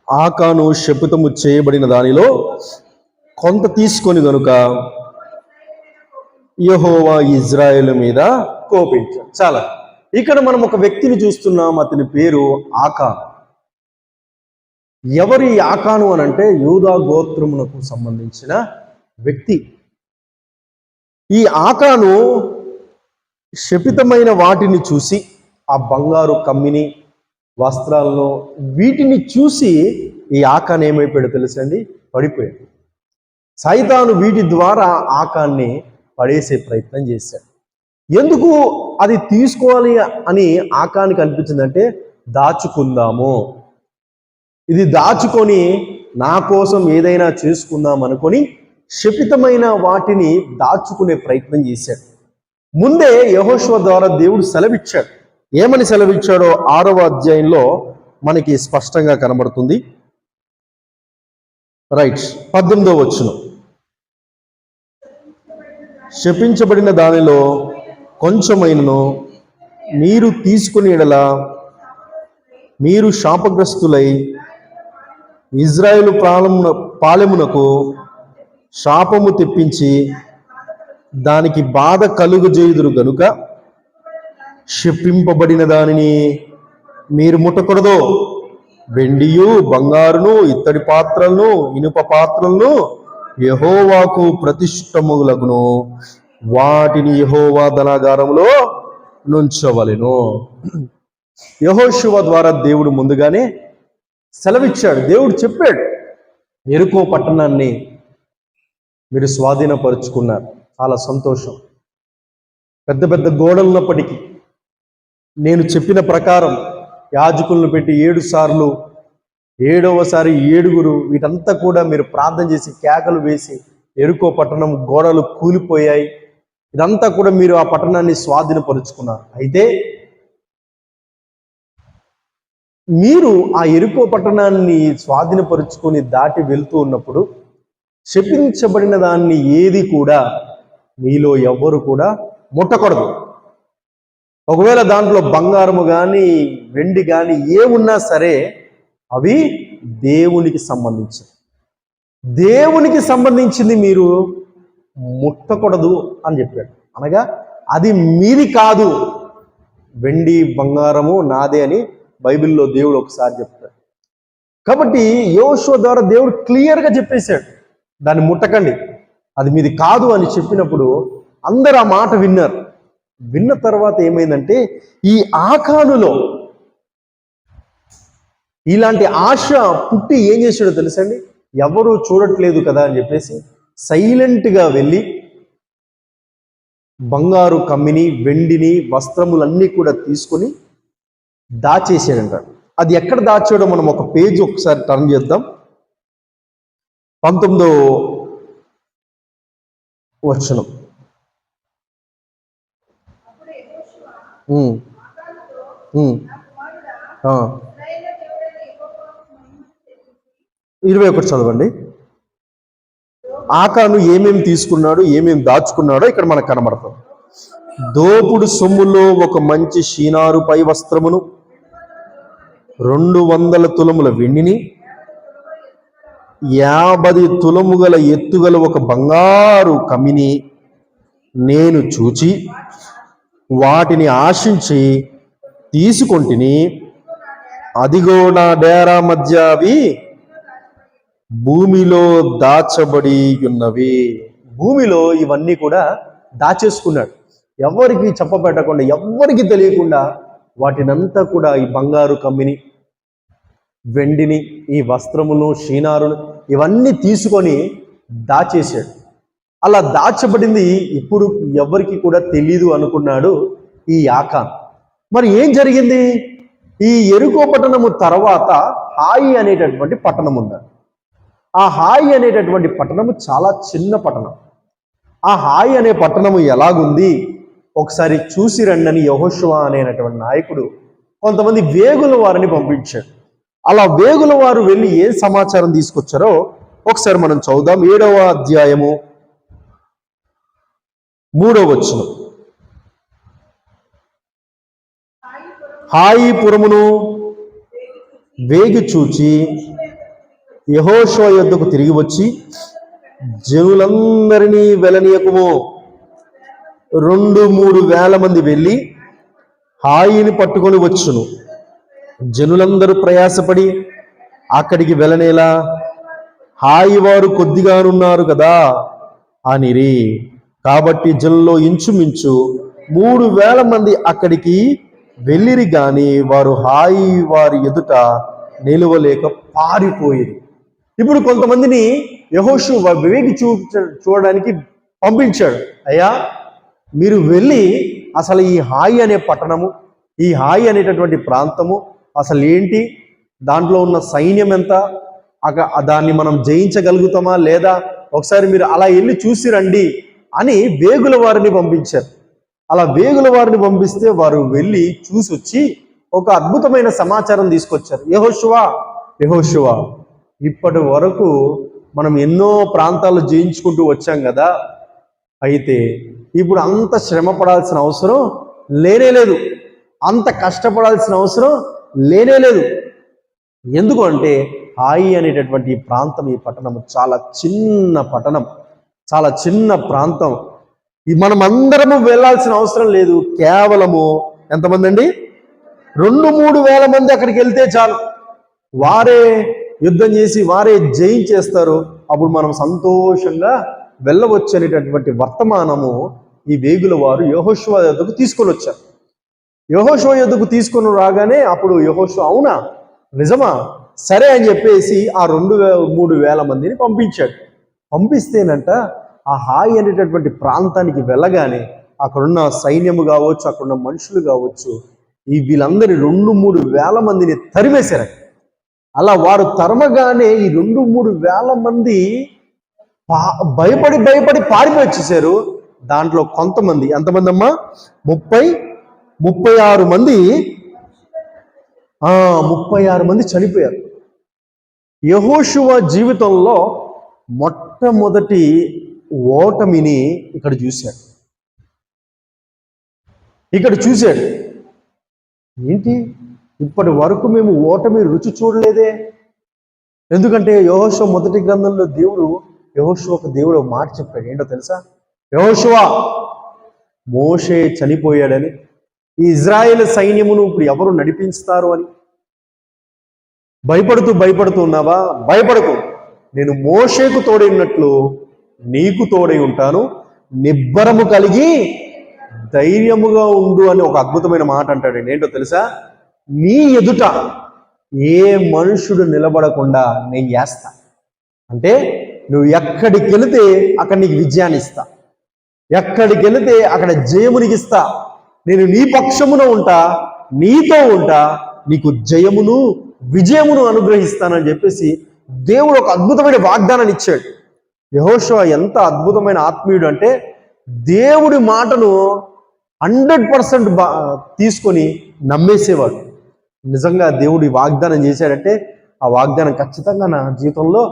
ఆకాను శపితము చేయబడిన దానిలో కొంత తీసుకొని గనుక యెహోవా ఇజ్రాయేలు మీద కోపించాడు. చాలా. ఇక్కడ మనం ఒక వ్యక్తిని చూస్తున్నాం, అతని పేరు ఆకాను. ఎవరి ఆకాను అని అంటే యూదా గోత్రమునకు సంబంధించిన వ్యక్తి. ఈ ఆకాను శపితమైన వాటిని చూసి, ఆ బంగారు కమ్మిని, వస్త్రాలను, వీటిని చూసి ఈ ఆకాన్ ఏమైపోయాడు తెలుసండి? పడిపోయాడు. సైతాను వీటి ద్వారా ఆకాన్ని పడేసే ప్రయత్నం చేశాడు. ఎందుకు అది తీసుకోవాలి అని ఆకానికి అనిపించిందంటే, దాచుకుందాము, ఇది దాచుకొని నా కోసం ఏదైనా చేసుకుందాం అనుకొని శపితమైన వాటిని దాచుకునే ప్రయత్నం చేశాడు. ముందే యెహోషువ ద్వారా దేవుడు సెలవిచ్చాడు. ఏమని సెలవిచ్చాడో 6వ అధ్యాయంలో మనకి స్పష్టంగా కనబడుతుంది. రైట్, 18వ వచనం. శపించబడిన దానిలో కొంచెమైనను మీరు తీసుకుని ఎడల మీరు శాపగ్రస్తులై ఇజ్రాయేలు పాలెమునకు శాపము తెప్పించి దానికి బాధ కలుగజేయుదురు గనుక శపింపబడిన దానిని మీరు ముట్టకూడదు. వెండియు బంగారును ఇత్తడి పాత్రలను ఇనుప పాత్రలను యెహోవాకు ప్రతిష్టములగును, వాటిని యెహోవా ధనాగారంలో నుంచవలెను. యెహోషువ ద్వారా దేవుడు ముందుగానే సెలవిచ్చాడు. దేవుడు చెప్పాడు, యెరికో పట్టణాన్ని మీరు స్వాధీనపరుచుకున్నారు, చాలా సంతోషం. పెద్ద పెద్ద గోడలు ఉన్నప్పటికీ నేను చెప్పిన ప్రకారం యాజకులను పెట్టి 7 సార్లు, 7వసారి 7 వీటంతా కూడా మీరు ప్రార్థన చేసి కేకలు వేసి యెరికో పట్టణం గోడలు కూలిపోయాయి. ఇదంతా కూడా మీరు ఆ పట్టణాన్ని స్వాధీనపరుచుకున్నారు. అయితే మీరు ఆ యెరికో పట్టణాన్ని స్వాధీనపరుచుకొని దాటి వెళ్తూ ఉన్నప్పుడు శపించబడిన దాన్ని ఏది కూడా మీలో ఎవ్వరు కూడా ముట్టకూడదు. ఒకవేళ దాంట్లో బంగారము కానీ వెండి కానీ ఏమున్నా సరే అవి దేవునికి సంబంధించింది. దేవునికి సంబంధించింది మీరు ముట్టకూడదు అని చెప్పాడు. అనగా అది మీది కాదు, వెండి బంగారము నాదే అని బైబిల్లో దేవుడు ఒకసారి చెప్తాడు. కాబట్టి యెహోషువ ద్వారా దేవుడు క్లియర్గా చెప్పేశాడు, దాన్ని ముట్టకండి, అది మీది కాదు అని చెప్పినప్పుడు అందరూ ఆ మాట విన్నారు. విన్న తర్వాత ఏమైందంటే, ఈ ఆకానులో ఇలాంటి ఆశ పుట్టి ఏం చేశాడో తెలుసండి? ఎవరూ చూడట్లేదు కదా అని చెప్పేసి సైలెంట్గా వెళ్ళి బంగారు కమ్మిని, వెండిని, వస్త్రములన్నీ కూడా తీసుకొని దాచేసాడంట. అది ఎక్కడ దాచాడో మనం ఒక పేజ్ ఒకసారి టర్న్ చేద్దాం. 19వ వచనం. ఆ 21 చదవండి. ఆకాను ఏమేమి తీసుకున్నాడు, ఏమేమి దాచుకున్నాడో ఇక్కడ మనకు కనబడతాం. దోపుడు సొమ్ములో ఒక మంచి షీనారు పై వస్త్రమును, 200 తులముల వెండిని, 50 తులముగల ఎత్తుగల ఒక బంగారు కమ్మిని నేను చూచి వాటిని ఆశించి తీసుకొంటిని. అదిగో నా డేరా మధ్య అవి భూమిలో దాచబడి ఉన్నవి. భూమిలో ఇవన్నీ కూడా దాచేసుకున్నాడు. ఎవరికి చెప్పబెట్టకుండా, ఎవరికి తెలియకుండా వాటినంతా కూడా, ఈ బంగారు కమ్మిని, వెండిని, ఈ వస్త్రములు, షీనారులు ఇవన్నీ తీసుకొని దాచేశాడు. అలా దాచబడింది ఇప్పుడు ఎవరికి కూడా తెలీదు అనుకున్నాడు ఈ ఆకాన్. మరి ఏం జరిగింది? ఈ యెరికో పట్టణము తర్వాత హాయి అనేటటువంటి పట్టణం ఉంది. ఆ హాయి అనేటటువంటి పట్టణము చాలా చిన్న పట్టణం. ఆ హాయి అనే పట్టణము ఎలాగుంది ఒకసారి చూసి రండని యెహోషువ అనేటటువంటి నాయకుడు కొంతమంది వేగుల వారిని పంపించాడు. అలా వేగుల వారు వెళ్ళి ఏ సమాచారం తీసుకొచ్చారో ఒకసారి మనం చదువుదాం. 7వ అధ్యాయము 3వ వచనం. హాయి పురమును వేగి చూచి యెహోషువ యొద్దకు తిరిగి వచ్చి, జనులందరినీ వెలనీయకుము, 2-3 వేల మంది వెళ్ళి హాయిని పట్టుకొని వచ్చును. జనులందరూ ప్రయాసపడి అక్కడికి వెళ్ళనేలా, హాయి వారు కొద్దిగానున్నారు కదా అనిరి. కాబట్టి జనుల్లో ఇంచుమించు 3,000 మంది అక్కడికి వెళ్ళిరి గాని వారు హాయి వారి ఎదుట నిలువలేక పారిపోయేది. ఇప్పుడు కొంతమందిని యెహోషువ వివేకి చూడడానికి పంపించాడు. అయ్యా, మీరు వెళ్ళి అసలు ఈ హాయి అనే పట్టణము, ఈ హాయి అనేటటువంటి ప్రాంతము అసలు ఏంటి, దాంట్లో ఉన్న సైన్యం ఎంత, దాన్ని మనం జయించగలుగుతామా లేదా, ఒకసారి మీరు అలా వెళ్ళి చూసి రండి అని వేగుల వారిని పంపించారు. అలా వేగుల వారిని పంపిస్తే వారు వెళ్ళి చూసి వచ్చి ఒక అద్భుతమైన సమాచారం తీసుకొచ్చారు. యెహోషువ, ఇప్పటి వరకు మనం ఎన్నో ప్రాంతాలు జయించుకుంటూ వచ్చాం కదా, అయితే ఇప్పుడు అంత శ్రమ పడాల్సిన అవసరం లేనే లేదు, అంత కష్టపడాల్సిన అవసరం లేనే లేదు. ఎందుకు అంటే హాయి అనేటటువంటి ఈ ప్రాంతం, ఈ పట్టణం చాలా చిన్న పట్టణం, చాలా చిన్న ప్రాంతం. మనం అందరము వెళ్ళాల్సిన అవసరం లేదు. కేవలము ఎంతమంది అండి? 2-3 వేల మంది అక్కడికి వెళ్తే చాలు, వారే యుద్ధం చేసి వారే జయించేస్తారు. అప్పుడు మనం సంతోషంగా వెళ్ళవచ్చు అనేటటువంటి వర్తమానము ఈ వేగుల వారు యెహోషువ యొద్దకు తీసుకొని వచ్చారు. యెహోషువ యొద్దకు తీసుకొని రాగానే అప్పుడు యెహోషువ అవునా, నిజమా, సరే అని చెప్పేసి ఆ 2-3 వేల మందిని పంపించాడు. పంపిస్తేనంట ఆ హాయి అనేటటువంటి ప్రాంతానికి వెళ్ళగానే అక్కడున్న సైన్యము కావచ్చు, అక్కడున్న మనుషులు కావచ్చు, వీళ్ళందరి 2-3 వేల మందిని తరిమేశారు. అలా వారు తరమగానే ఈ 2-3 వేల మంది భయపడి పారిపోయి వచ్చేసారు. దాంట్లో కొంతమంది, ఎంతమంది అమ్మా, 36 మంది 36 మంది చనిపోయారు. యెహోషువ జీవితంలో మొట్టమొదటి ఓటమిని ఇక్కడ చూశాడు. ఏంటి, ఇప్పటి వరకు మేము ఓటమి రుచి చూడలేదే. ఎందుకంటే యెహోషువ మొదటి గ్రంథంలో దేవుడు ఒక మాట చెప్పాడు. ఏంటో తెలుసా? యెహోషువ, మోషే చనిపోయాడని, ఈ ఇజ్రాయేల్ సైన్యమును ఇప్పుడు ఎవరు నడిపిస్తారు అని భయపడుతూ ఉన్నావా? భయపడకు, నేను మోషేకు తోడై ఉన్నట్లు నీకు తోడై ఉంటాను, నిబ్బరము కలిగి ధైర్యముగా ఉండు అని ఒక అద్భుతమైన మాట అంటాడండి. ఏంటో తెలుసా? నీ ఎదుట ఏ మనుషుడు నిలబడకుండా నేను చేస్తా. అంటే నువ్వు ఎక్కడికి వెళితే అక్కడ నీకు విజయాన్ని ఇస్తా, ఎక్కడికి వెళితే అక్కడ జయమునికి ఇస్తా. నేను నీ పక్షమున ఉంటా, నీతో ఉంటా, నీకు జయమును విజయమును అనుగ్రహిస్తానని చెప్పేసి దేవుడు ఒక అద్భుతమైన వాగ్దానాన్ని ఇచ్చాడు. యెహోషువ ఎంత అద్భుతమైన ఆత్మీయుడు అంటే దేవుడి మాటను 100% తీసుకొని నమ్మేసేవాడు. నిజంగా దేవుడి వాగ్దానం చేశాడంటే ఆ వాగ్దానం ఖచ్చితంగా నా జీవితంలో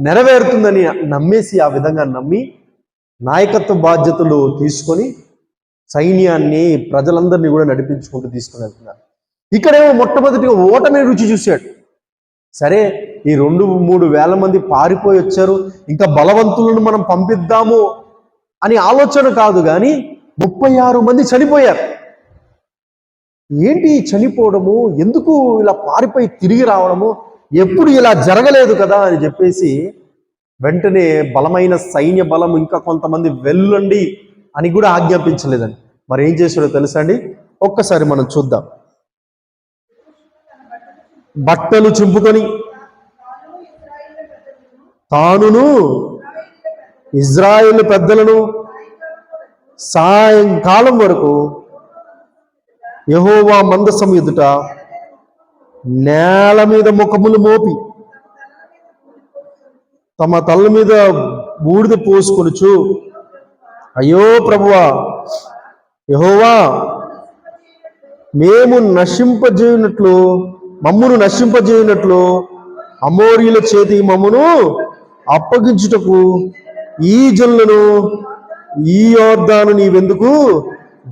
నెరవేరుతుందని నమ్మేసి, ఆ విధంగా నమ్మి నాయకత్వ బాధ్యతలు తీసుకొని సైన్యాన్ని, ప్రజలందరినీ కూడా నడిపించుకుంటూ తీసుకుని వెళ్తున్నారు. ఇక్కడేమో మొట్టమొదటిగా ఓటమి రుచి చూశాడు. సరే, ఈ 2-3 వేల మంది పారిపోయి వచ్చారు, ఇంకా బలవంతులను మనం పంపిద్దాము అని ఆలోచన కాదు, కానీ 36 మంది చనిపోయారు. ఏంటి చనిపోవడము, ఎందుకు ఇలా పారిపోయి తిరిగి రావడము, ఎప్పుడు ఇలా జరగలేదు కదా అని చెప్పేసి వెంటనే బలమైన సైన్య బలం ఇంకా కొంతమంది వెళ్ళండి అని కూడా ఆజ్ఞాపించలేదండి. మరి ఏం చేశాడో తెలుసా అండి? ఒక్కసారి మనం చూద్దాం. బట్టలు చింపుకొని తానును ఇజ్రాయేలు పెద్దలను సాయంకాలం వరకు యెహోవా మందసం ఎదుట నేల మీద ముఖములు మోపి తమ తల్ల మీద బూడిద పోసుకొనుచు, అయ్యో ప్రభువా, యెహోవా, మమ్మును నశింపజేయునట్లు అమోరీల చేతి మమ్మును అప్పగించుటకు ఈ జనులను ఈ యోర్దాను నీవెందుకు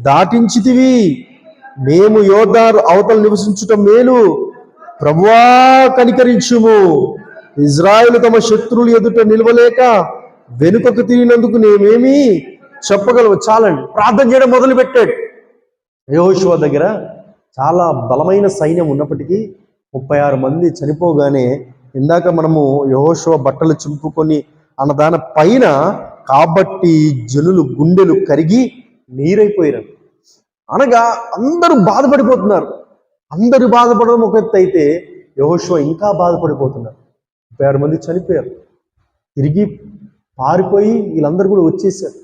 దాటించితివి? మేము యోర్దాను అవతల నివసించుట మేలు, ప్రభువా కనికరించుము ఇజ్రాయేలు తమ శత్రువులు ఎదుట నిలవలేక వెనుకకు తిరిగినందుకు నేమేమి చెప్పగలవు? చాలండి. ప్రార్థన చేయడం మొదలు పెట్టాడు. యెహోషువ దగ్గర చాలా బలమైన సైన్యం ఉన్నప్పటికీ 36 మంది చనిపోగానే, ఇందాక మనము యెహోషువ బట్టలు చింపుకొని అన్నదాని పైన కాబట్టి జనులు గుండెలు కరిగి నీరైపోయారు. అనగా అందరూ బాధపడిపోతున్నారు. అందరూ బాధపడడం ఒక ఎత్తు అయితే, యెహోషువ ఇంకా బాధపడిపోతున్నారు. 36 మంది చనిపోయారు. తిరిగి పారిపోయి వీళ్ళందరూ కూడా వచ్చేసారు.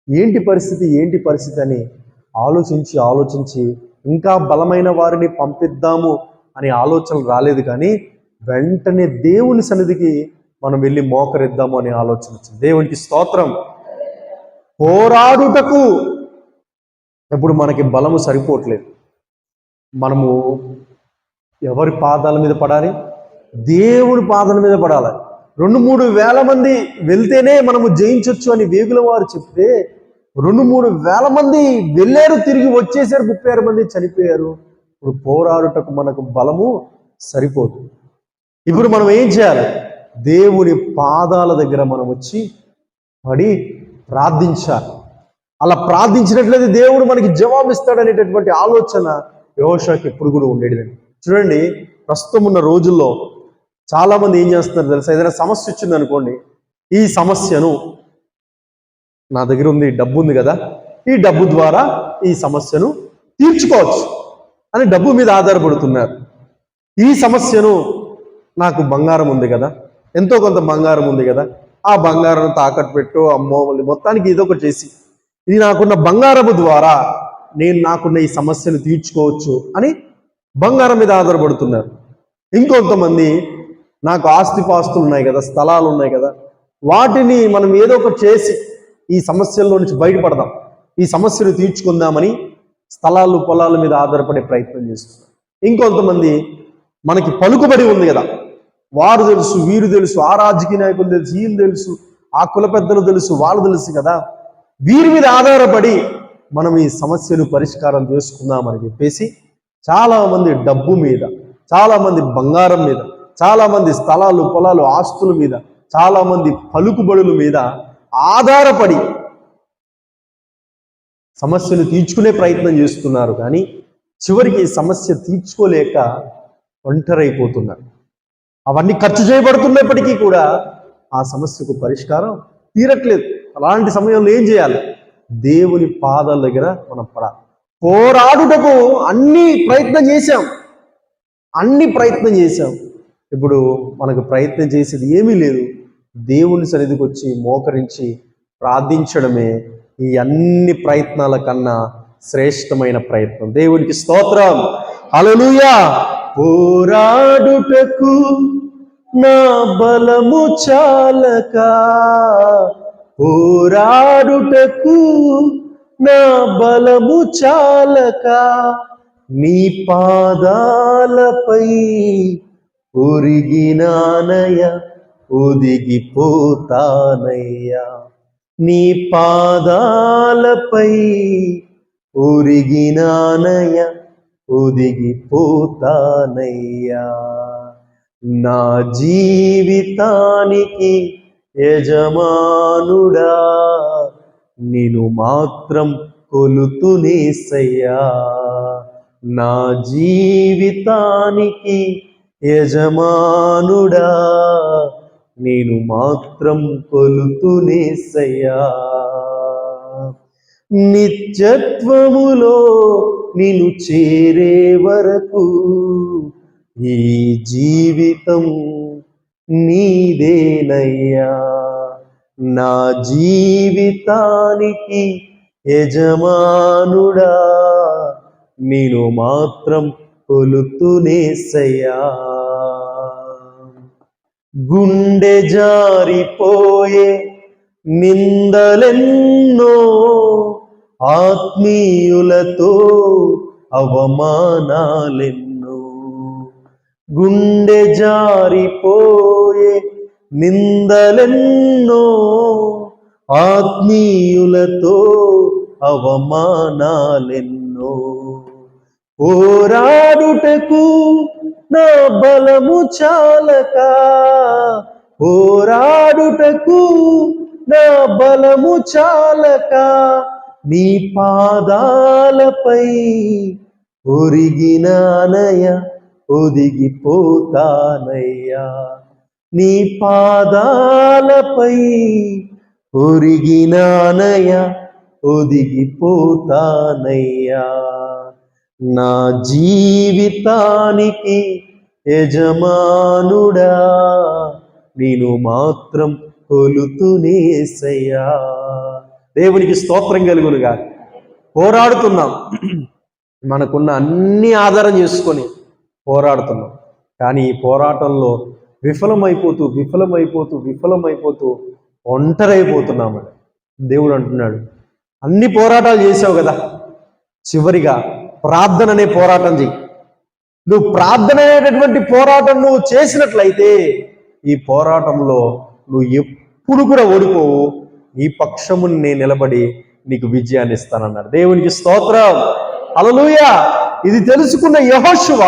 ఏంటి పరిస్థితి అని ఆలోచించి ఇంకా బలమైన వారిని పంపిద్దాము అనే ఆలోచన రాలేదు. కానీ వెంటనే దేవుని సన్నిధికి మనం వెళ్ళి మోకరిద్దాము అనే ఆలోచన వచ్చింది. దేవునికి స్తోత్రం. పోరాడుటకు ఇప్పుడు మనకి బలము సరిపోవట్లేదు. మనము ఎవరి పాదాల మీద పడాలి? దేవుని పాదాల మీద పడాలి. 2-3 వేల మంది వెళ్తేనే మనము జయించవచ్చు అని వేగుల వారు చెప్తే 2-3 వేల మంది వెళ్ళారు, తిరిగి వచ్చేసారు, 36 మంది చనిపోయారు. ఇప్పుడు పోరాడుటకు మనకు బలము సరిపోదు. ఇప్పుడు మనం ఏం చేయాలి? దేవుని పాదాల దగ్గర మనం వచ్చి పడి ప్రార్థించాలి. అలా ప్రార్థించినట్లయితే దేవుడు మనకి జవాబిస్తాడనేటటువంటి ఆలోచన యెహోషువకి ఎప్పుడు కూడా ఉండేది. చూడండి, ప్రస్తుతం ఉన్న రోజుల్లో చాలా మంది ఏం చేస్తున్నారు తెలుసా? ఏదైనా సమస్య వచ్చింది అనుకోండి, ఈ సమస్యను నా దగ్గర ఉంది, డబ్బు ఉంది కదా, ఈ డబ్బు ద్వారా ఈ సమస్యను తీర్చుకోవచ్చు అని డబ్బు మీద ఆధారపడుతున్నారు. ఈ సమస్యను నాకు బంగారం ఉంది కదా, ఎంతో కొంత బంగారం ఉంది కదా, ఆ బంగారం తాకట్టు పెట్టు, అమ్మో, మొత్తానికి ఇదొకటి చేసి ఇది నాకున్న బంగారము ద్వారా నేను నాకున్న ఈ సమస్యను తీర్చుకోవచ్చు అని బంగారం మీద ఆధారపడుతున్నారు. ఇంకొంతమంది నాకు ఆస్తిపాస్తులు ఉన్నాయి కదా, స్థలాలు ఉన్నాయి కదా, వాటిని మనం ఏదో ఒకటి చేసి ఈ సమస్యల్లో నుంచి బయటపడదాం, ఈ సమస్యను తీర్చుకుందామని స్థలాలు పొలాల మీద ఆధారపడే ప్రయత్నం చేస్తున్నారు. ఇంకొంతమంది మనకి పలుకుబడి ఉంది కదా, వారు తెలుసు, వీరు తెలుసు, ఆ రాజకీయ నాయకులు తెలుసు, వీళ్ళు తెలుసు, ఆ కుల పెద్దలు తెలుసు, వాళ్ళు తెలుసు కదా, వీరి మీద ఆధారపడి మనం ఈ సమస్యను పరిష్కారం చేసుకుందామని చెప్పేసి చాలామంది డబ్బు మీద, చాలామంది బంగారం మీద, చాలామంది స్థలాలు పొలాలు ఆస్తుల మీద, చాలామంది పలుకుబడుల మీద ఆధారపడి సమస్యను తీర్చుకునే ప్రయత్నం చేస్తున్నారు. కానీ చివరికి సమస్య తీర్చుకోలేక ఒంటరైపోతున్నారు. అవన్నీ ఖర్చు చేయబడుతున్నప్పటికీ కూడా ఆ సమస్యకు పరిష్కారం తీరట్లేదు. అలాంటి సమయంలో ఏం చేయాలి? దేవుని పాదాల దగ్గర మనం పడాలి. పోరాడుటకు అన్ని ప్రయత్నం చేశాం. ఇప్పుడు మనకు ప్రయత్నం చేసేది ఏమీ లేదు. దేవుని సన్నిధికి వచ్చి మోకరించి ప్రార్థించడమే ఈ అన్ని ప్రయత్నాల కన్నా శ్రేష్టమైన ప్రయత్నం. దేవునికి స్తోత్రం. హల్లెలూయా. పోరాడుటకు నా బలము చాలక, పోరాడుటకు నా బలము చాలక, నీ పాదాలపై ఒదిగిపోతానయ్యా, నీ పాదాలపై ఒదిగిపోతానయ్యా. నా జీవితానికి యజమానుడా నిన్ను మాత్రం కొలుతునేసయ్యా. నా జీవితానికి యజమానుడా నేను మాత్రం కొలుతునేసయ్యా. నిత్యత్వములో నిన్ను చేరే వరకు ఈ జీవితం నీదేనయ్యా. నా జీవితానికి యజమానుడా నేను మాత్రం కొలుతునేసయ్యా. గుండె జారిపోయే నిందలెన్నో, ఆత్మీయులతో అవమానాలెన్నో. గుండె జారిపోయే నిందలెన్నో, ఆత్మీయులతో అవమానాలెన్నో. పోరాడుటకు నా బలము చాలక, పోరాడుటకు నా బలము చాలక నీ పాదాలపై ఒరిగినానయ్యా, ఒదిగిపోతానయ్యా. నీ పాదాలపై ఒరిగినానయ్యా, ఒదిగిపోతానయ్యా. నా జీవితానికి యజమానుడా నేను మాత్రం కొలుతునేసయ్యా. దేవునికి స్తోత్రం కలుగునుగా. పోరాడుతున్నాం, మనకున్న అన్ని ఆధారం చేసుకొని పోరాడుతున్నాం. కానీ ఈ పోరాటంలో విఫలమైపోతూ ఒంటరైపోతున్నామని దేవుడు అంటున్నాడు. అన్ని పోరాటాలు చేసావు కదా, చివరిగా ప్రార్థన అనే పోరాటం చెయ్యి. నువ్వు ప్రార్థన అనేటటువంటి పోరాటం నువ్వు చేసినట్లయితే ఈ పోరాటంలో నువ్వు ఎప్పుడు కూడా ఓడిపోవు. ఈ పక్షముని నేను నిలబడి నీకు విజయాన్ని ఇస్తానన్నాడు. దేవునికి స్తోత్రం, హల్లెలూయా. ఇది తెలుసుకున్న యెహోషువ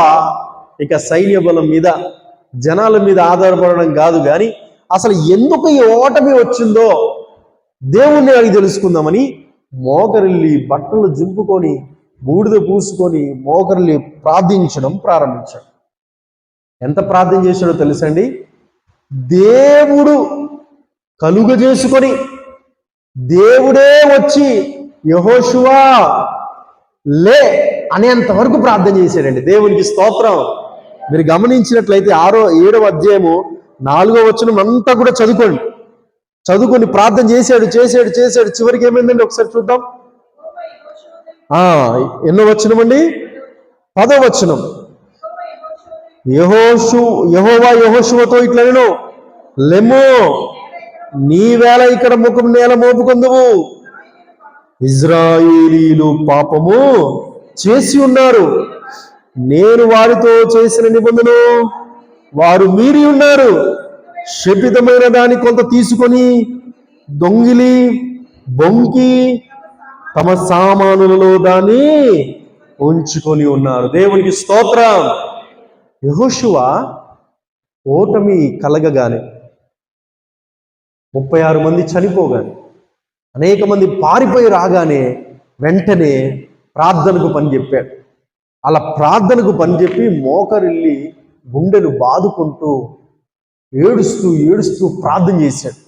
ఇక సైన్య బలం మీద, జనాల మీద ఆధారపడడం కాదు, కానీ అసలు ఎందుకు ఈ ఓటమి వచ్చిందో దేవుణ్ణి అడిగి తెలుసుకుందామని మోకరిల్లి బట్టలు జింపుకొని బూడిద పూసుకొని మోకరిల్లి ప్రార్థించడం ప్రారంభించాడు. ఎంత ప్రార్థన చేశాడో తెలుసండి. దేవుడు కలుగజేసుకొని దేవుడే వచ్చి యెహోషువా లే అనేంత వరకు ప్రార్థన చేశాడండి. దేవునికి స్తోత్రం. మీరు గమనించినట్లయితే 7వ అధ్యాయము 4వ వచనం అంతా కూడా చదువుకొని ప్రార్థన చేశాడు. చివరికి ఏమైందండి ఒకసారి చూద్దాం. ఎన్నో వచనం అండి? 10వ వచనం. యెహోవా యెహోషువతో ఇట్లనెను, లెమ్మో నీవేళ ఇక్కడ ముఖం నేల మోపుకొందువు, ఇజ్రాయేలీలు పాపము చేసి ఉన్నారు, నేను వారితో చేసిన నిబంధన వారు మీరి ఉన్నారు. శపితమైన దాని కొంత తీసుకొని దొంగిలి బొంకి తమ సామానులలో దాన్ని ఉంచుకొని ఉన్నారు. దేవునికి స్తోత్రం. యెహోషువ ఓటమి కలగగానే 36 మంది చనిపోగానే, అనేక మంది పారిపోయి రాగానే వెంటనే ప్రార్థనకు పని చెప్పాడు. అలా ప్రార్థనకు పని చెప్పి మోకరిల్లి గుండెలు బాదుకుంటూ ఏడుస్తూ ప్రార్థన చేశాడు.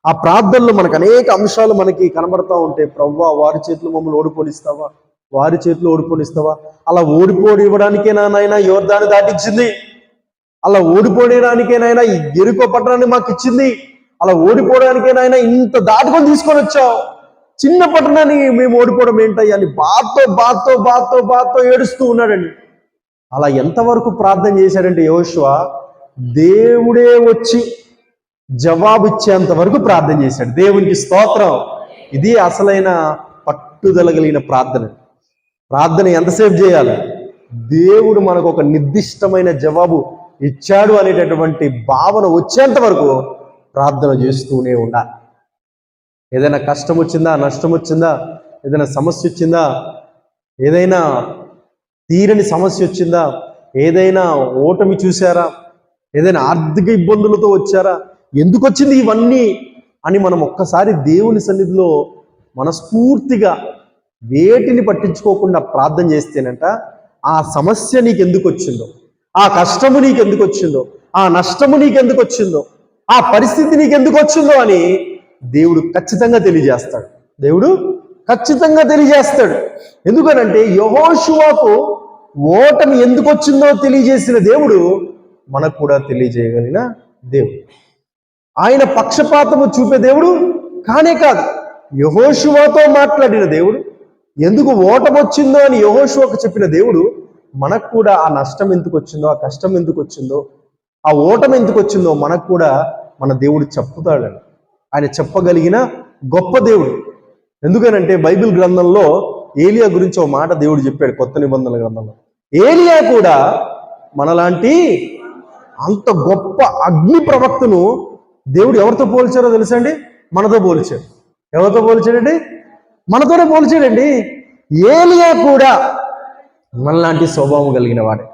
ఆ ప్రార్థనలో మనకు అనేక అంశాలు మనకి కనబడతా ఉంటాయి. ప్రభువా, వారి చేతిలో మమ్మల్ని ఓడిపోనిస్తావా? అలా ఓడిపోనివ్వడానికే నాయన యోర్దాను దాటించింది. అలా ఓడిపోవడానికే నాయన ఈ యెరికో పట్టణాన్ని మాకు ఇచ్చింది. అలా ఓడిపోవడానికే నాయన ఇంత దాటుకొని తీసుకొని వచ్చావు. చిన్న పట్టణాన్ని మేము ఓడిపోవడం ఏంటయ్యా అని బాధతో ఏడుస్తూ ఉన్నాడండి. అలా ఎంతవరకు ప్రార్థన చేశాడంటే యెహోషువ దేవుడే వచ్చి జవాబు ఇచ్చేంత వరకు ప్రార్థన చేశాడు. దేవునికి స్తోత్రం. ఇది అసలైన పట్టుదల కలిగిన ప్రార్థన ఎంతసేపు చేయాలి? దేవుడు మనకు ఒక నిర్దిష్టమైన జవాబు ఇచ్చాడు అనేటటువంటి భావన వచ్చేంత వరకు ప్రార్థన చేస్తూనే ఉండాలి. ఏదైనా కష్టం వచ్చిందా, నష్టం వచ్చిందా, ఏదైనా సమస్య వచ్చిందా, ఏదైనా తీరని సమస్య వచ్చిందా, ఏదైనా ఓటమి చూసారా, ఏదైనా ఆర్థిక ఇబ్బందులతో వచ్చారా, ఎందుకు వచ్చింది ఇవన్నీ అని మనం ఒక్కసారి దేవుని సన్నిధిలో మనస్ఫూర్తిగా వేటిని పట్టించుకోకుండా ప్రార్థన చేస్తేనంట ఆ సమస్య నీకు ఎందుకు వచ్చిందో, ఆ కష్టము నీకు ఎందుకు వచ్చిందో, ఆ నష్టము నీకు ఎందుకు వచ్చిందో, ఆ పరిస్థితి నీకు ఎందుకు వచ్చిందో అని దేవుడు ఖచ్చితంగా తెలియజేస్తాడు. ఎందుకనంటే యెహోషువకు ఓటమి ఎందుకు వచ్చిందో తెలియజేసిన దేవుడు మనకు కూడా తెలియజేయగలిగిన దేవుడు. ఆయన పక్షపాతము చూపే దేవుడు కానే కాదు. యెహోషువతో మాట్లాడిన దేవుడు, ఎందుకు ఓటమి వచ్చిందో అని యెహోషువకు చెప్పిన దేవుడు మనకు కూడా ఆ నష్టం ఎందుకు వచ్చిందో, ఆ కష్టం ఎందుకు వచ్చిందో, ఆ ఓటమి ఎందుకు వచ్చిందో మనకు కూడా మన దేవుడు చెప్పుతాడండి. ఆయన చెప్పగలిగిన గొప్ప దేవుడు. ఎందుకనంటే బైబిల్ గ్రంథంలో ఏలియా గురించి ఒక మాట దేవుడు చెప్పాడు. కొత్త నిబంధనల గ్రంథంలో ఏలియా కూడా మనలాంటి అంత గొప్ప అగ్ని ప్రవక్తను దేవుడు ఎవరితో పోల్చారో తెలుసండి? మనతో పోల్చాడు. ఎవరితో పోల్చాడండి? మనతోనే పోల్చాడండి. ఏలియా కూడా మనలాంటి స్వభావం కలిగిన వాడే.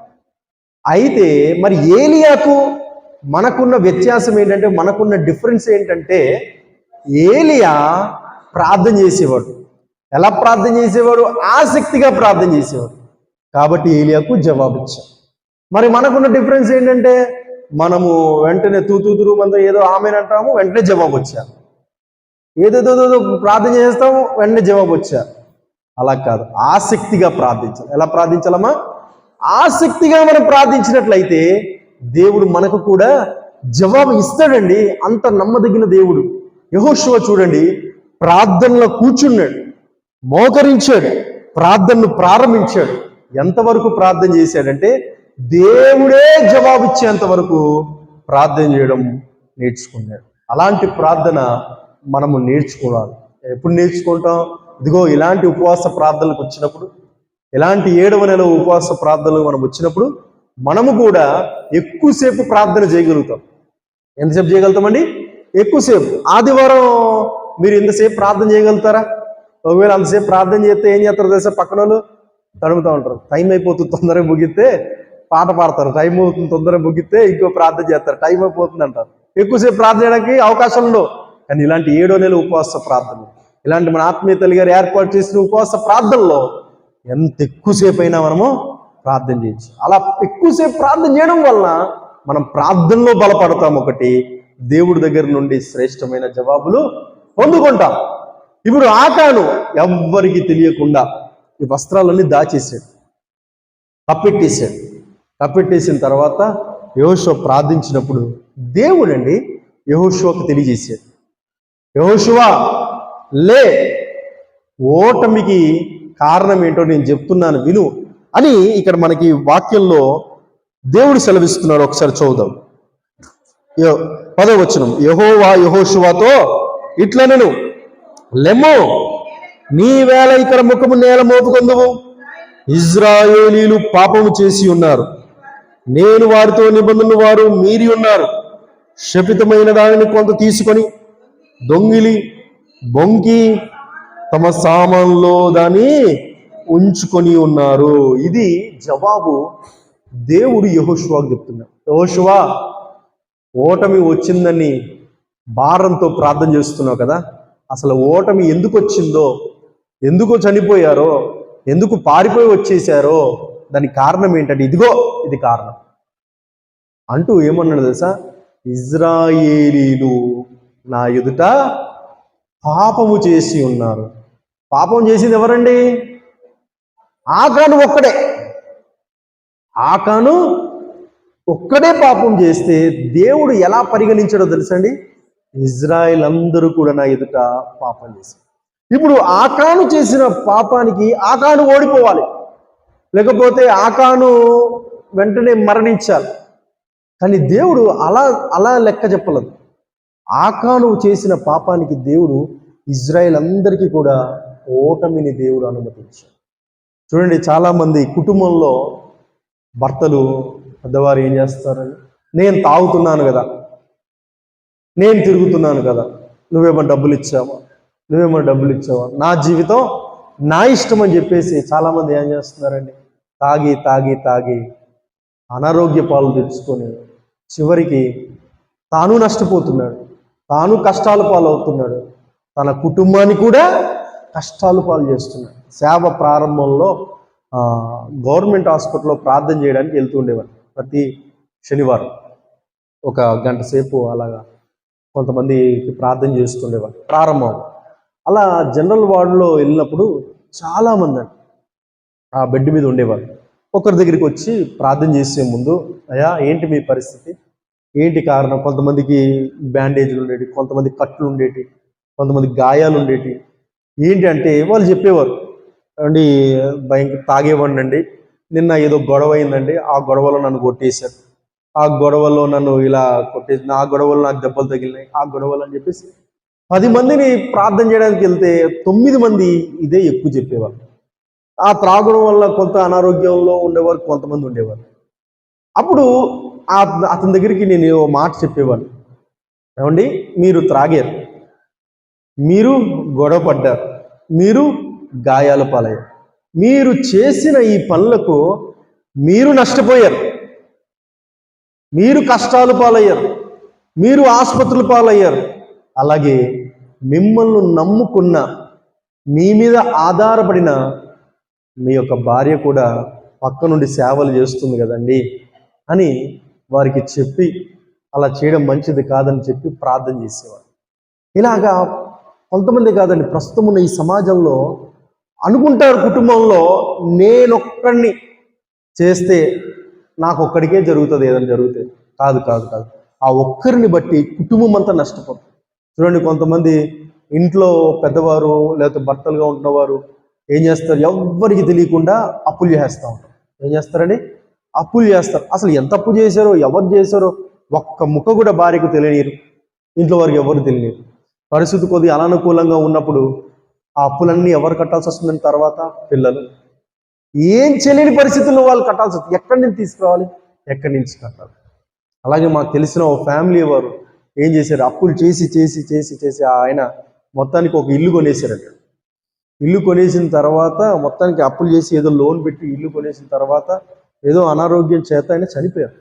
అయితే మరి ఏలియాకు మనకున్న వ్యత్యాసం ఏంటంటే, మనకున్న డిఫరెన్స్ ఏంటంటే, ఏలియా ప్రార్థన చేసేవాడు. ఎలా ప్రార్థన చేసేవాడు? ఆసక్తిగా ప్రార్థన చేసేవాడు. కాబట్టి ఏలియాకు జవాబు ఇచ్చాం. మరి మనకున్న డిఫరెన్స్ ఏంటంటే, మనము వెంటనే తూతూతురు మంది ఏదో ఆమెను అంటాము, వెంటనే జవాబు వచ్చారు. ఏదేదో ప్రార్థన చేస్తాము, వెంటనే జవాబు వచ్చారు. అలా కాదు, ఆసక్తిగా ప్రార్థించాలి. ఎలా ప్రార్థించాలమ్మా? ఆసక్తిగా మనం ప్రార్థించినట్లయితే దేవుడు మనకు కూడా జవాబు ఇస్తాడండి. అంత నమ్మదగిన దేవుడు. యెహోషువ చూడండి, ప్రార్థనలో కూర్చున్నాడు, మోకరించాడు, ప్రార్థనను ప్రారంభించాడు. ఎంతవరకు ప్రార్థన చేశాడంటే, దేవుడే జవాబిచ్చేంత వరకు ప్రార్థన చేయడం నేర్చుకున్నాడు. అలాంటి ప్రార్థన మనము నేర్చుకోవాలి. ఎప్పుడు నేర్చుకుంటాం? ఇదిగో ఇలాంటి ఉపవాస ప్రార్థనలకు వచ్చినప్పుడు, ఇలాంటి 7వ నెల ఉపవాస ప్రార్థనలు మనం వచ్చినప్పుడు మనము కూడా ఎక్కువసేపు ప్రార్థన చేయగలుగుతాం. ఎంతసేపు చేయగలుగుతామండి? ఎక్కువసేపు. ఆదివారం మీరు ఎంతసేపు ప్రార్థన చేయగలుగుతారా? ఒకవేళ అంతసేపు ప్రార్థన చేస్తే ఏం చేస్తారు తెలుసా? పక్కన వాళ్ళు తడుముతూ ఉంటారు. టైం అయిపోతుంది, తొందరగా ముగిస్తే పాట పాడతారు. టైం అవుతుంది, తొందరగా ముగిస్తే ఇంకో ప్రార్థన చేస్తారు. టైం అయిపోతుంది అంటారు. ఎక్కువసేపు ప్రార్థన చేయడానికి అవకాశం ఉండవు. కానీ ఇలాంటి 7వ నెల ఉపవాస ప్రార్థనలు, ఇలాంటి మన ఆత్మీయ తల్లి గారు ఏర్పాటు చేసిన ఉపవాస ప్రార్థనలో ఎంత ఎక్కువసేపు అయినా మనము ప్రార్థన చేయొచ్చు. అలా ఎక్కువసేపు ప్రార్థన చేయడం వలన మనం ప్రార్థనలో బలపడతాం. ఒకటి, దేవుడి దగ్గర నుండి శ్రేష్టమైన జవాబులు పొందుకుంటాం. ఇప్పుడు ఆకాను ఎవ్వరికి తెలియకుండా ఈ వస్త్రాలన్నీ దాచేసాడు, కప్పెట్టేశాడు. కప్పెట్టేసిన తర్వాత యెహోషువ ప్రార్థించినప్పుడు దేవుడండి యెహోషువకు తెలియజేశాడు, యెహోషువ లే, ఓటమికి కారణం ఏంటో నేను చెప్తున్నాను విను అని ఇక్కడ మనకి వాక్యంలో దేవుడు సెలవిస్తున్నాడు. ఒకసారి చూద్దాం. 10వ వచనం. యెహోవా యెహోషువతో ఇట్లనెను, లెమ్మో, నీ వేళ ఇక్కడ ముఖము నేల మోపుకొందువు. ఇజ్రాయేలీలు పాపము చేసి ఉన్నారు, నేను వారితో నిబంధనలు వారు మీరి ఉన్నారు. శపితమైన దానిని కొంత తీసుకొని దొంగిలి బొంకి తమ సామాన్లో దాన్ని ఉంచుకొని ఉన్నారు. ఇది జవాబు దేవుడు యెహోషువకు చెప్తున్నాడు. యెహోషువ, ఓటమి వచ్చిందని భారంతో ప్రార్థన చేస్తున్నావు కదా, అసలు ఓటమి ఎందుకు వచ్చిందో, ఎందుకు చనిపోయారో, ఎందుకు పారిపోయి వచ్చేసారో దానికి కారణం ఏంటంటే ఇదిగో ఇది కారణం అంటూ ఏమన్నాడు తెలుసా? ఇజ్రాయేలీలు నా ఎదుట పాపము చేసి ఉన్నారు. పాపం చేసింది ఎవరండి? ఆకాను ఒక్కడే. ఆకాను ఒక్కడే పాపం చేస్తే దేవుడు ఎలా పరిగణించాడో తెలుసండి? ఇజ్రాయెల్ అందరూ కూడా నా ఎదుట పాపం చేశారు. ఇప్పుడు ఆకాను చేసిన పాపానికి ఆకాను ఓడిపోవాలి, లేకపోతే ఆకాను వెంటనే మరణించాలి. కానీ దేవుడు అలా అలా లెక్క చెప్పలేదు. ఆకాను చేసిన పాపానికి దేవుడు ఇజ్రాయెల్ అందరికీ కూడా ఓటమిని దేవుడు అనుమతించాడు. చూడండి, చాలామంది కుటుంబంలో భర్తలు పెద్దవారు ఏం చేస్తారండి? నేను తాగుతున్నాను కదా, నేను తిరుగుతున్నాను కదా, నువ్వేమో డబ్బులు ఇచ్చావా, నా జీవితం నా ఇష్టం అని చెప్పేసి చాలామంది ఏం చేస్తున్నారండి? తాగి తాగి తాగి అనారోగ్య పాలు తెచ్చుకొని చివరికి తాను నష్టపోతున్నాడు, తాను కష్టాల పాలవుతున్నాడు, తన కుటుంబాన్ని కూడా కష్టాలు పాలు చేస్తున్నాడు. సేవ ప్రారంభంలో గవర్నమెంట్ హాస్పిటల్లో ప్రార్థన చేయడానికి వెళ్తూ ఉండేవారు. ప్రతి శనివారం ఒక గంట సేపు అలాగా కొంతమందికి ప్రార్థన చేస్తుండేవారు ప్రారంభం. అలా జనరల్ వార్డులో వెళ్ళినప్పుడు చాలామంది ఆ బెడ్ మీద ఉండేవారు. ఒకరి దగ్గరికి వచ్చి ప్రార్థన చేసే ముందు, అయ్యా ఏంటి మీ పరిస్థితి, ఏంటి కారణం? కొంతమందికి బ్యాండేజ్లు ఉండేవి, కొంతమంది కట్లు ఉండేవి, కొంతమంది గాయాలు ఉండేవి. ఏంటి అంటే వాళ్ళు చెప్పేవారు, అండి భయంకర తాగేవాడిని అండి, నిన్న ఏదో గొడవ అయిందండి, ఆ గొడవలో నన్ను కొట్టేశారు, ఆ గొడవలో నన్ను ఇలా కొట్టేసి, ఆ గొడవలో నాకు దెబ్బలు తగిలినాయి, ఆ గొడవలు అని చెప్పేసి 10 మందిని ప్రార్థన చేయడానికి వెళ్తే 9 మంది ఇదే ఎక్కువ చెప్పేవారు. ఆ త్రాగడం వల్ల కొంత అనారోగ్యంలో ఉండేవారు, కొంతమంది ఉండేవారు. అప్పుడు అతని దగ్గరికి నేను ఓ మాట చెప్పేవాడు, ఏమండి మీరు త్రాగారు, మీరు గొడవ పడ్డారు, మీరు గాయాల పాలయ్యారు, మీరు చేసిన ఈ పనులకు మీరు నష్టపోయారు, మీరు కష్టాలు పాలయ్యారు, మీరు ఆసుపత్రుల పాలయ్యారు. అలాగే మిమ్మల్ని నమ్ముకున్న, మీ మీద ఆధారపడిన మీ యొక్క భార్య కూడా పక్క నుండి సేవలు చేస్తుంది కదండి అని వారికి చెప్పి, అలా చేయడం మంచిది కాదని చెప్పి ప్రార్థన చేసేవారు. ఇలాగా కొంతమంది కాదండి, ప్రస్తుతం ఉన్న ఈ సమాజంలో అనుకుంటారు, కుటుంబంలో నేనొక్కడిని చేస్తే నాకు ఒక్కడికే జరుగుతుంది, ఏదైనా జరిగితే. కాదు కాదు కాదు, ఆ ఒక్కరిని బట్టి కుటుంబం అంతా నష్టపోతుంది. చూడండి, కొంతమంది ఇంట్లో పెద్దవారు లేకపోతే భర్తలుగా ఉంటున్నవారు ఏం చేస్తారు, ఎవ్వరికి తెలియకుండా అప్పులు చేస్తూ ఉంటారు. ఏం చేస్తారండి? అప్పులు చేస్తారు. అసలు ఎంత అప్పు చేశారో, ఎవరు చేశారో ఒక్క ముక్క కూడా భార్యకు తెలియనిరు, ఇంట్లో వారికి ఎవరు తెలియనిరు. పరిస్థితి కొద్దిగా అనానుకూలంగా ఉన్నప్పుడు ఆ అప్పులన్నీ ఎవరు కట్టాల్సి వస్తుందని తర్వాత పిల్లలు. ఏం చేయలేని పరిస్థితుల్లో వాళ్ళు కట్టాల్సి వస్తుంది. ఎక్కడి నుంచి తీసుకురావాలి, ఎక్కడి నుంచి కట్టాలి? అలాగే మాకు తెలిసిన ఓ ఫ్యామిలీ వారు ఏం చేశారు, అప్పులు చేసి చేసి చేసి చేసి ఆయన మొత్తానికి ఒక ఇల్లు కొనేశారట. ఇల్లు కొనేసిన తర్వాత మొత్తానికి అప్పులు చేసి ఏదో లోన్ పెట్టి ఇల్లు కొనేసిన తర్వాత ఏదో అనారోగ్యం చేత ఆయన చనిపోయారు.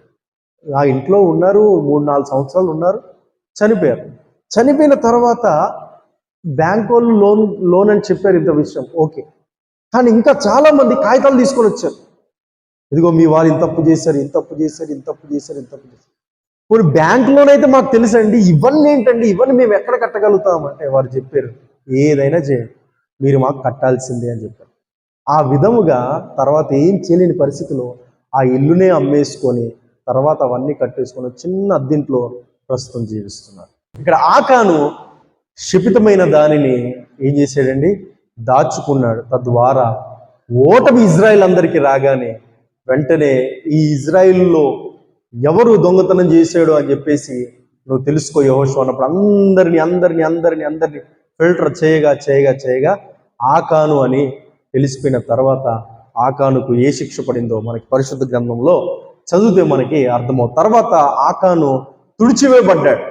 ఆ ఇంట్లో ఉన్నారు, 3-4 సంవత్సరాలు ఉన్నారు, చనిపోయారు. చనిపోయిన తర్వాత బ్యాంక్ వాళ్ళు లోన్ అని చెప్పారు, ఇంత విషయం ఓకే. కానీ ఇంకా చాలా మంది కాగితాలు తీసుకొని వచ్చారు. ఇదిగో మీ వారు ఇంత అప్పు చేశారు, ఇంత అప్పు చేశారు, ఇంత అప్పు చేశారు, ఇంత అప్పు చేశారు. కొన్ని బ్యాంక్ లోన్ అయితే మాకు తెలుసండి, ఇవన్నీ ఏంటండి, ఇవన్నీ మేము ఎక్కడ కట్టగలుగుతామంటే వారు చెప్పారు, ఏదైనా చేయండి, మీరు మాకు కట్టాల్సిందే అని చెప్పారు. ఆ విధముగా తర్వాత ఏం చేయలేని పరిస్థితిలో ఆ ఇల్లునే అమ్మేసుకొని తర్వాత అవన్నీ కట్టేసుకొని చిన్న అద్దెంట్లో ప్రస్తుతం జీవిస్తున్నారు. ఇక్కడ ఆకాను శపితమైన దానిని ఏం చేశాడండి, దాచుకున్నాడు. తద్వారా ఓటమి ఇజ్రాయిల్ అందరికీ రాగానే వెంటనే ఈ ఇజ్రాయిల్లో ఎవరు దొంగతనం చేశాడు అని చెప్పేసి నువ్వు తెలుసుకో యెహోషువ అన్నప్పుడు అందరినీ ఫిల్టర్ చేయగా చేయగా చేయగా ఆకాను అని తెలిసిపోయిన తర్వాత ఆకానుకు ఏ శిక్ష పడిందో మనకి పరిశుద్ధ గ్రంథంలో చదివితే మనకి అర్థమవుతుంది. తర్వాత ఆకాను తుడిచివేయబడ్డాడు.